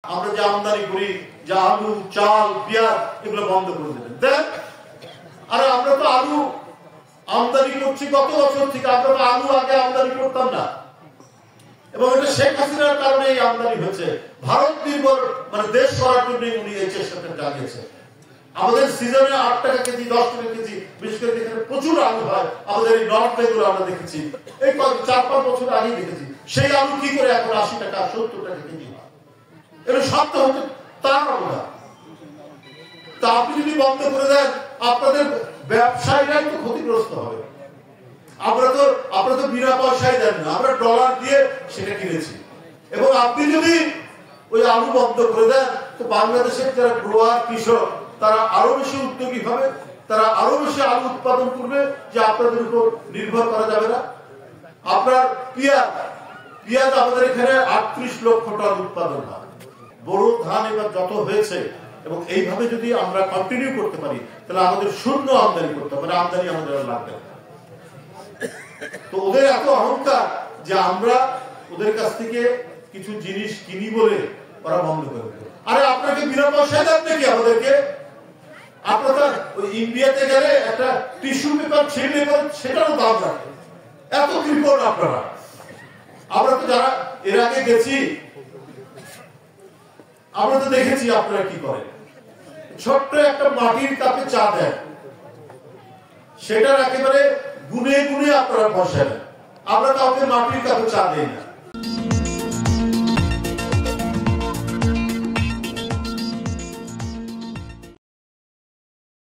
আমরা যে আমদানি করি, যে আলু, চাল, পেঁয়াজ, এগুলো বন্ধ করে দেবেন। দেখ, আরে আমরা তো আলু আমদানি করছি কত বছর থেকে, আমরা তো আলু আগে আমদানি করতাম না, এবং এটা শেখ হাসিনার কারণে এই আমদানি হয়েছে। ভারত নির্ভর মানে দেশ করার জন্য উনি এই চেষ্টাটা চালিয়েছে। আমাদের সিজনে 8 টাকা কেজি, 10 টাকা কেজি, বিশেষ করে যেখানে প্রচুর আলু হয়, আমাদের এই নর্থ বেঙ্গল আমরা দেখেছি, এই 4-5 বছর আগেই দেখেছি, সেই আলু কি করে এখন 80 টাকা 70 টাকা কেজি হয়। এটা সত্য হতে তার অবদান। তা আপনি যদি বন্ধ করে দেন, আপনাদের ব্যবসায়ীরাই তো ক্ষতিগ্রস্ত হবে। আপনারা তো বিনা পয়সায় দেন না, আমরা ডলার দিয়ে সেটা কিনেছি। এবং আপনি যদি ওই আলু বন্ধ করে দেন, তো বাংলাদেশের যারা গ্রোয়ার, কৃষক, তারা আরো বেশি উদ্যোগী হবে, তারা আরো বেশি আলু উৎপাদন করবে, যে আপনাদের উপর নির্ভর করা যাবে না। আপনার পেঁয়াজ আমাদের এখানে 38 লক্ষ টন উৎপাদন হয়। বড় ধান এবার যত হয়েছে, এবং এইভাবে যদি আমরা কন্টিনিউ করতে পারি, তাহলে আমাদের শূন্য আমদানি করতে হবে, আমদানি আমাদের লাগবে না। তো ওদের এত অহংকার যে আমরা ওদের কাছ থেকে কিছু জিনিস কিনি বলে ওরা বন্ধ করে দেবে। আরে আপনাকে বিনা পয়সায় দেন নাকি আমাদেরকে? আপনারা ওই ইন্ডিয়াতে গেলে একটা টিস্যু পেপার ছিঁড়ে নেবেন, সেটারও দাম রাখে। এত কৃপণ আপনারা। আমরা তো যারা এর আগে গেছি, আমরা তো দেখেছি আপনারা কি করেন। ছোট্ট একটা মাটির কাপে চা দেন, সেটার একেবারে গুনে গুনে আপনারা পয়সা দেন। আমরা কাউকে মাটির কাপে চা দিই না।